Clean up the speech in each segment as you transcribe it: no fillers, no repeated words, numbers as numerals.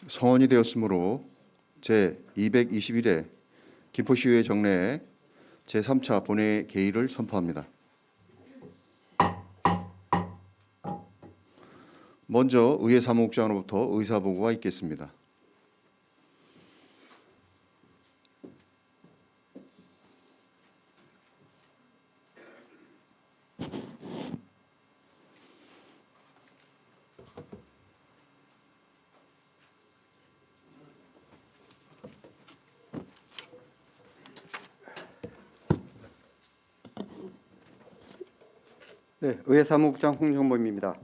성원이 되었으므로 제221회 김포시의회 정례에 제3차 본회 개의를 선포합니다. 먼저 의회 사무국장으로부터 의사보고가 있겠습니다. 네, 의회 사무국장 홍정범입니다.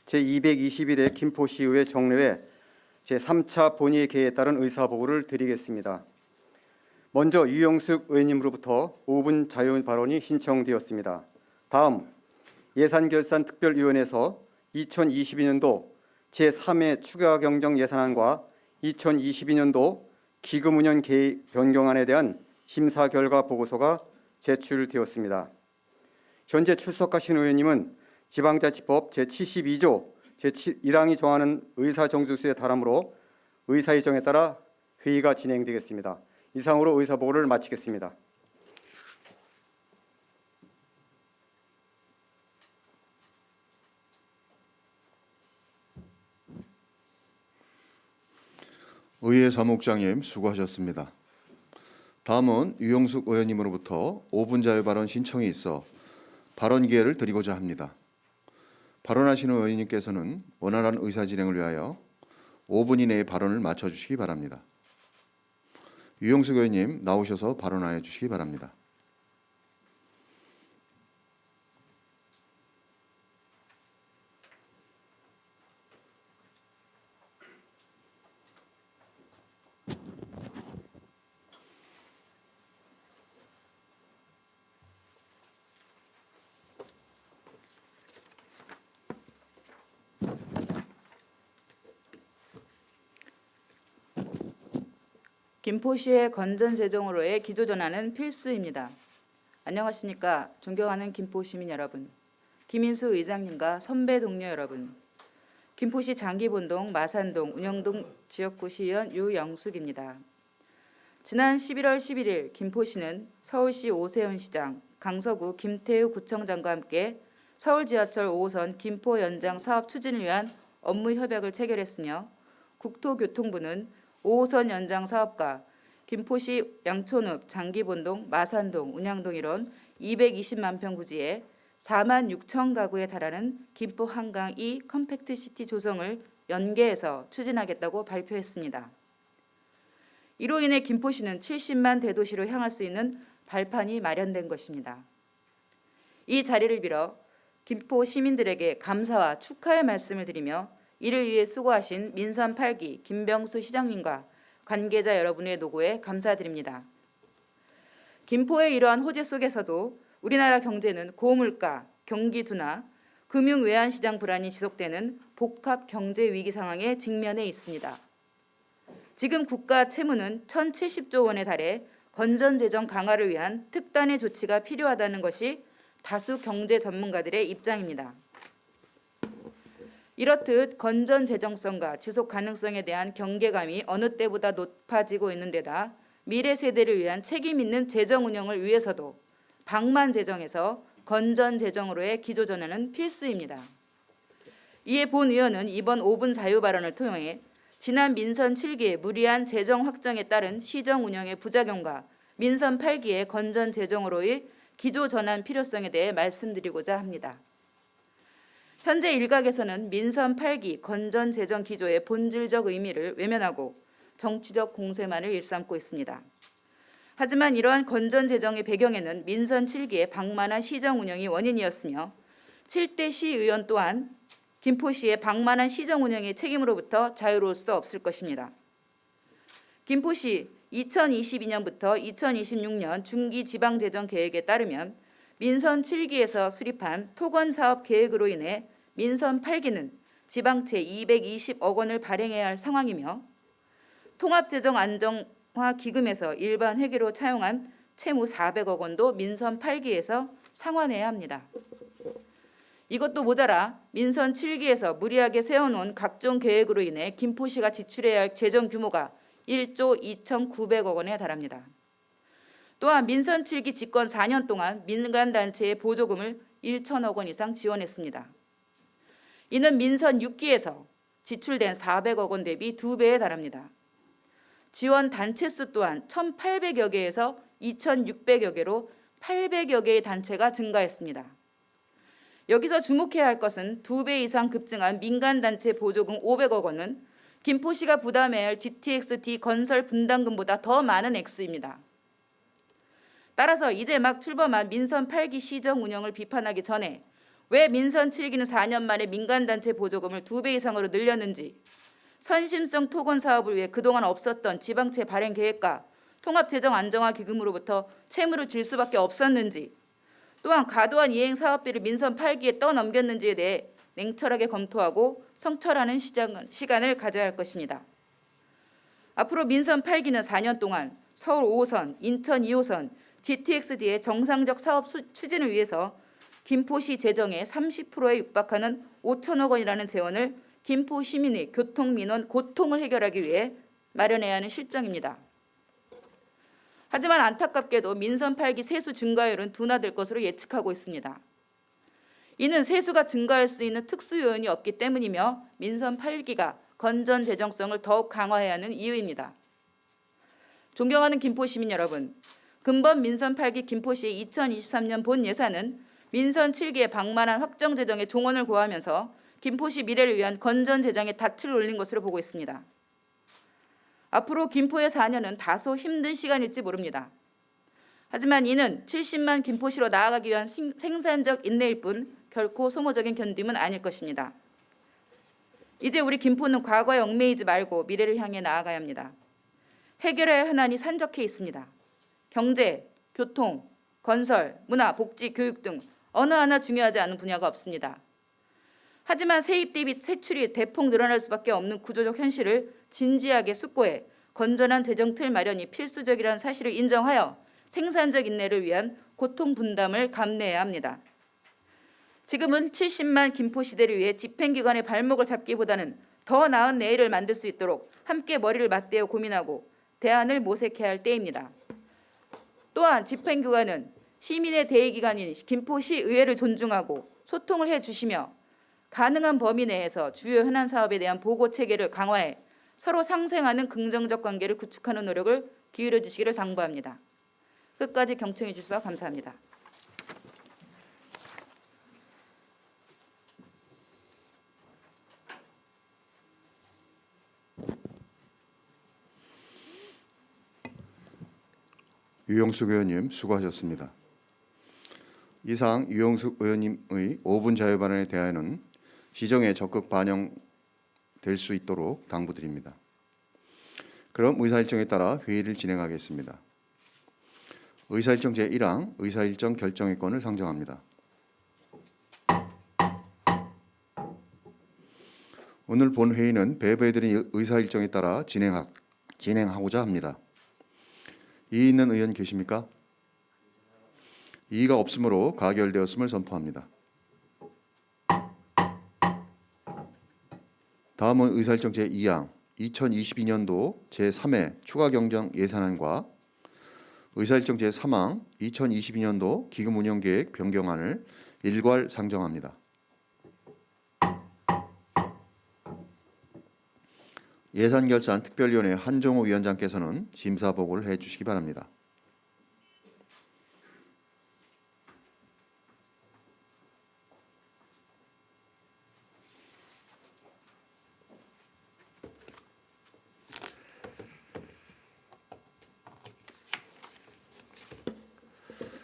제221회 김포시의회 정례회 제3차 본회의 개의에 따른 의사보고를 드리겠습니다. 먼저 유영숙 의원님으로부터 5분 자유 발언이 신청되었습니다. 다음 예산결산특별위원회에서 2022년도 제3회 추가경정 예산안과 2022년도 기금운영 계획 변경안에 대한 심사 결과 보고서가 제출되었습니다. 현재 출석하신 의원님은 지방자치법 제72조 제1항이 정하는 의사정주수에 달하므로 의사의정에 따라 회의가 진행되겠습니다. 이상으로 의사보고를 마치겠습니다. 의회 사무국장님 수고하셨습니다. 다음은 유영숙 의원님으로부터 5분 자유 발언 신청이 있어 발언 기회를 드리고자 합니다. 발언하시는 의원님께서는 원활한 의사 진행을 위하여 5분 이내에 발언을 마쳐주시기 바랍니다. 유영숙 의원님 나오셔서 발언하여 주시기 바랍니다. 김포시의 건전재정으로의 기조전환은 필수입니다. 안녕하십니까. 존경하는 김포시민 여러분, 김인수 의장님과 선배 동료 여러분, 김포시 장기본동, 마산동, 운영동 지역구 시의원 유영숙입니다. 지난 11월 11일 김포시는 서울시 오세훈 시장, 강서구 김태우 구청장과 함께 서울지하철 5호선 김포 연장 사업 추진을 위한 업무 협약을 체결했으며 국토교통부는 5호선 연장 사업과 김포시 양촌읍, 장기본동, 마산동, 운양동 이런 220만 평 부지에 4만 6천 가구에 달하는 김포 한강 2 컴팩트 시티 조성을 연계해서 추진하겠다고 발표했습니다. 이로 인해 김포시는 70만 대도시로 향할 수 있는 발판이 마련된 것입니다. 이 자리를 빌어 김포 시민들에게 감사와 축하의 말씀을 드리며 이를 위해 수고하신 민선 8기 김병수 시장님과 관계자 여러분의 노고에 감사드립니다. 김포의 이러한 호재 속에서도 우리나라 경제는 고물가, 경기 둔화, 금융 외환시장 불안이 지속되는 복합 경제 위기 상황에 직면해 있습니다. 지금 국가 채무는 1,070조 원에 달해 건전재정 강화를 위한 특단의 조치가 필요하다는 것이 다수 경제 전문가들의 입장입니다. 이렇듯 건전 재정성과 지속 가능성에 대한 경계감이 어느 때보다 높아지고 있는 데다 미래 세대를 위한 책임 있는 재정 운영을 위해서도 방만 재정에서 건전 재정으로의 기조 전환은 필수입니다. 이에 본 의원은 이번 5분 자유 발언을 통해 지난 민선 7기의 무리한 재정 확정에 따른 시정 운영의 부작용과 민선 8기의 건전 재정으로의 기조 전환 필요성에 대해 말씀드리고자 합니다. 현재 일각에서는 민선 8기 건전 재정 기조의 본질적 의미를 외면하고 정치적 공세만을 일삼고 있습니다. 하지만 이러한 건전 재정의 배경에는 민선 7기의 방만한 시정 운영이 원인이었으며 7대 시의원 또한 김포시의 방만한 시정 운영의 책임으로부터 자유로울 수 없을 것입니다. 김포시 2022년부터 2026년 중기 지방재정 계획에 따르면 민선 7기에서 수립한 토건사업 계획으로 인해 민선 8기는 지방채 220억 원을 발행해야 할 상황이며 통합재정 안정화 기금에서 일반 회계로 차용한 채무 400억 원도 민선 8기에서 상환해야 합니다. 이것도 모자라 민선 7기에서 무리하게 세워놓은 각종 계획으로 인해 김포시가 지출해야 할 재정 규모가 1조 2,900억 원에 달합니다. 또한 민선 7기 집권 4년 동안 민간단체의 보조금을 1천억 원 이상 지원했습니다. 이는 민선 6기에서 지출된 400억 원 대비 2배에 달합니다. 지원 단체 수 또한 1,800여 개에서 2,600여 개로 800여 개의 단체가 증가했습니다. 여기서 주목해야 할 것은 2배 이상 급증한 민간단체 보조금 500억 원은 김포시가 부담해야 할 GTX-D 건설 분담금보다 더 많은 액수입니다. 따라서 이제 막 출범한 민선 8기 시정 운영을 비판하기 전에 왜 민선 7기는 4년 만에 민간단체 보조금을 2배 이상으로 늘렸는지, 선심성 토건 사업을 위해 그동안 없었던 지방채 발행 계획과 통합재정 안정화 기금으로부터 채무를 질 수밖에 없었는지, 또한 과도한 이행 사업비를 민선 8기에 떠넘겼는지에 대해 냉철하게 검토하고 성찰하는 시간을 가져야 할 것입니다. 앞으로 민선 8기는 4년 동안 서울 5호선, 인천 2호선, GTX-D의 정상적 사업 추진을 위해서 김포시 재정의 30%에 육박하는 5천억 원이라는 재원을 김포 시민의 교통 민원 고통을 해결하기 위해 마련해야 하는 실정입니다. 하지만 안타깝게도 민선 8기 세수 증가율은 둔화될 것으로 예측하고 있습니다. 이는 세수가 증가할 수 있는 특수 요인이 없기 때문이며 민선 8기가 건전 재정성을 더욱 강화해야 하는 이유입니다. 존경하는 김포 시민 여러분, 근본 민선 8기 김포시 2023년 본 예산은 민선 7기의 방만한 확정 재정에 종언을 고하면서 김포시 미래를 위한 건전 재정에 닻을 올린 것으로 보고 있습니다. 앞으로 김포의 4년은 다소 힘든 시간일지 모릅니다. 하지만 이는 70만 김포시로 나아가기 위한 생산적 인내일 뿐 결코 소모적인 견딤은 아닐 것입니다. 이제 우리 김포는 과거에 얽매이지 말고 미래를 향해 나아가야 합니다. 해결해야 할 현안이 산적해 있습니다. 경제, 교통, 건설, 문화, 복지, 교육 등 어느 하나 중요하지 않은 분야가 없습니다. 하지만 세입 대비 세출이 대폭 늘어날 수밖에 없는 구조적 현실을 진지하게 숙고해 건전한 재정 틀 마련이 필수적이라는 사실을 인정하여 생산적 인내를 위한 고통 분담을 감내해야 합니다. 지금은 70만 김포 시대를 위해 집행기관의 발목을 잡기보다는 더 나은 내일을 만들 수 있도록 함께 머리를 맞대어 고민하고 대안을 모색해야 할 때입니다. 또한 집행기관은 시민의 대의기관인 김포시의회를 존중하고 소통을 해주시며 가능한 범위 내에서 주요 현안 사업에 대한 보고 체계를 강화해 서로 상생하는 긍정적 관계를 구축하는 노력을 기울여 주시기를 당부합니다. 끝까지 경청해 주셔서 감사합니다. 유영숙 의원님 수고하셨습니다. 이상 유영숙 의원님의 5분 자유 발언에 대하여는 시정에 적극 반영될 수 있도록 당부드립니다. 그럼 의사일정에 따라 회의를 진행하겠습니다. 의사일정 제1항 의사일정 결정의 건을 상정합니다. 오늘 본 회의는 배부해드린 의사일정에 따라 진행하고자 합니다. 이의 있는 의원 계십니까? 이의가 없으므로 가결되었음을 선포합니다. 다음은 의사일정 제2항 2022년도 제3회 추가 경정 예산안과 의사일정 제3항 2022년도 기금운영계획 변경안을 일괄 상정합니다. 예산결산 특별위원회 한종호 위원장께서는 심사 보고를 해주시기 바랍니다.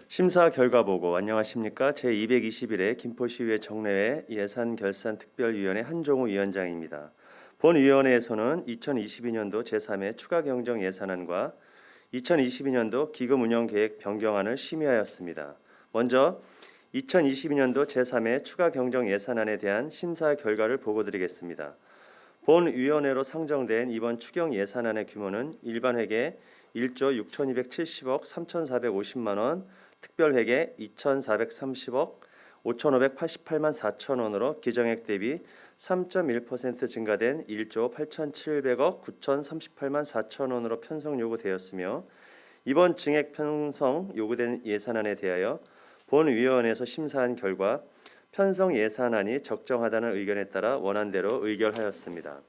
심사 결과 보고 안녕하십니까? 제221회 김포시의회 정례회 예산결산특별위원회 한종우 위원장입니다. 본 위원회에서는 2022년도 제3회 추가경정 예산안과 2022년도 기금운영계획 변경안을 심의하였습니다. 먼저 2022년도 제3회 추가경정 예산안에 대한 심사 결과를 보고드리겠습니다. 본 위원회로 상정된 이번 추경 예산안의 규모는 일반회계 1조 6,270억 3,450만 원, 특별회계 2,430억 5,588만 4천 원으로 기정액 대비 3.1% 증가된 1조 8,700억 9,038만 4천 원으로 편성 요구되었으며 이번 증액 편성 요구된 예산안에 대하여 본위원회에서 심사한 결과 편성 예산안이 적정하다는 의견에 따라 원안대로 의결하였습니다.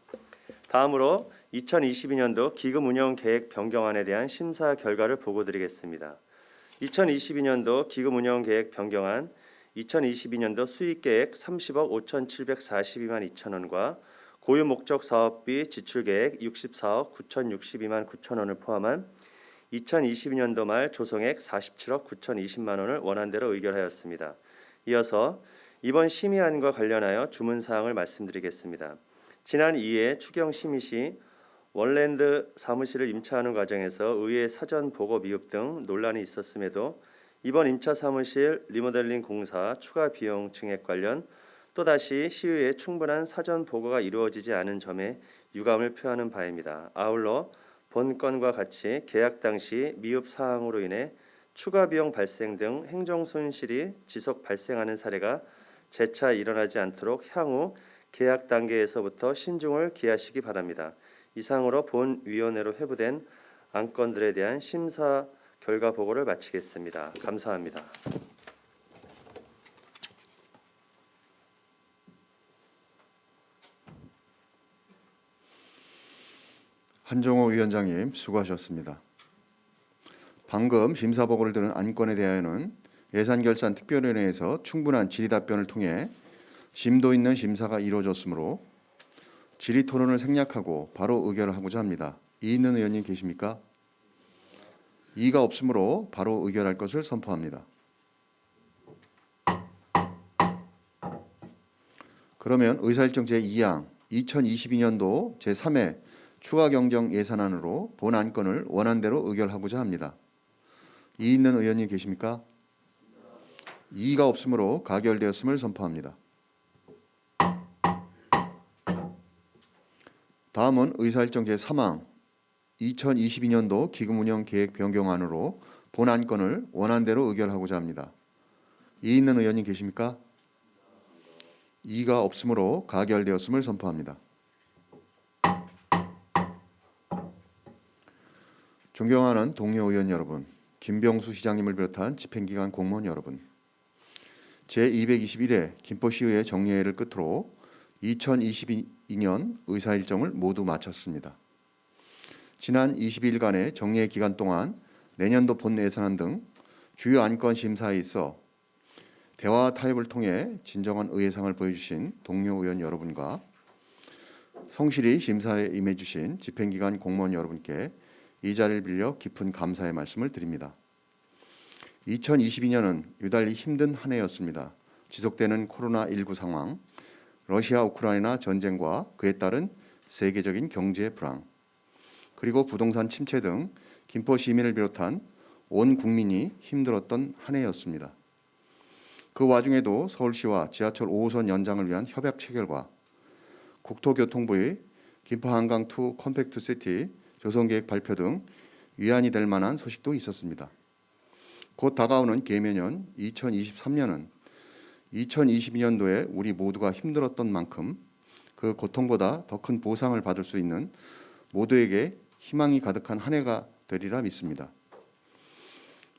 다음으로 2022년도 기금 운영 계획 변경안에 대한 심사 결과를 보고드리겠습니다. 2022년도 기금 운영 계획 변경안 2022년도 수익 계획 30억 5,742만 2천 원과 고유 목적 사업비 지출 계획 64억 9,062만 9천 원을 포함한 2022년도 말 조성액 47억 9,020만 원을 원안대로 의결하였습니다. 이어서 이번 심의안과 관련하여 주문 사항을 말씀드리겠습니다. 지난 2회 추경 심의 시 원랜드 사무실을 임차하는 과정에서 의회 사전 보고 미흡 등 논란이 있었음에도 이번 임차 사무실 리모델링 공사 추가 비용 증액 관련 또다시 시의회 충분한 사전 보고가 이루어지지 않은 점에 유감을 표하는 바입니다. 아울러 본 건과 같이 계약 당시 미흡 사항으로 인해 추가 비용 발생 등 행정 손실이 지속 발생하는 사례가 재차 일어나지 않도록 향후 계약 단계에서부터 신중을 기하시기 바랍니다. 이상으로 본위원회로 회부된 안건들에 대한 심사 결과 보고를 마치겠습니다. 감사합니다. 한종호 위원장님 수고하셨습니다. 방금 심사 보고를 들은 안건에 대하여는 예산결산특별위원회에서 충분한 질의답변을 통해 심도 있는 심사가 이루어졌으므로 질의 토론을 생략하고 바로 의결을 하고자 합니다. 이의 있는 의원님 계십니까? 이의가 없으므로 바로 의결할 것을 선포합니다. 그러면 의사일정 제2항 2022년도 제3회 추가 경정 예산안으로 본 안건을 원안대로 의결하고자 합니다. 이의 있는 의원님 계십니까? 이의가 없으므로 가결되었음을 선포합니다. 다음은 의사일정 제3항 2022년도 기금운영 계획 변경안으로 본 안건을 원안대로 의결하고자 합니다. 이의 있는 의원님 계십니까? 이의가 없으므로 가결되었음을 선포합니다. 존경하는 동료 의원 여러분, 김병수 시장님을 비롯한 집행기관 공무원 여러분, 제221회 김포시의회 정례회를 끝으로 2022년 의사일정을 모두 마쳤습니다. 지난 22일간의 정례 기간 동안 내년도 본 예산안 등 주요 안건 심사에 있어 대화 타협을 통해 진정한 의회상을 보여주신 동료 의원 여러분과 성실히 심사에 임해주신 집행기관 공무원 여러분께 이 자리를 빌려 깊은 감사의 말씀을 드립니다. 2022년은 유달리 힘든 한 해였습니다. 지속되는 코로나19 상황, 러시아 우크라이나 전쟁과 그에 따른 세계적인 경제 불황, 그리고 부동산 침체 등 김포 시민을 비롯한 온 국민이 힘들었던 한 해였습니다. 그 와중에도 서울시와 지하철 5호선 연장을 위한 협약 체결과 국토교통부의 김포 한강2 컴팩트 시티 조성계획 발표 등 위안이 될 만한 소식도 있었습니다. 곧 다가오는 계매년 2023년은 2022년도에 우리 모두가 힘들었던 만큼 그 고통보다 더 큰 보상을 받을 수 있는 모두에게 희망이 가득한 한 해가 되리라 믿습니다.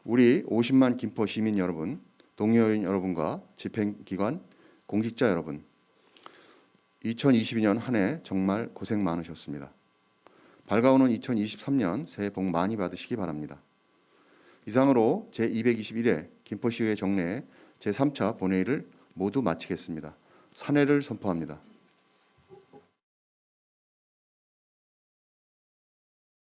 우리 50만 김포 시민 여러분, 동료인 여러분과 집행기관, 공직자 여러분, 2022년 한 해 정말 고생 많으셨습니다. 밝아오는 2023년 새해 복 많이 받으시기 바랍니다. 이상으로 제221회 김포시의회 정례 제3차 본회의를 모두 마치겠습니다. 산회를 선포합니다.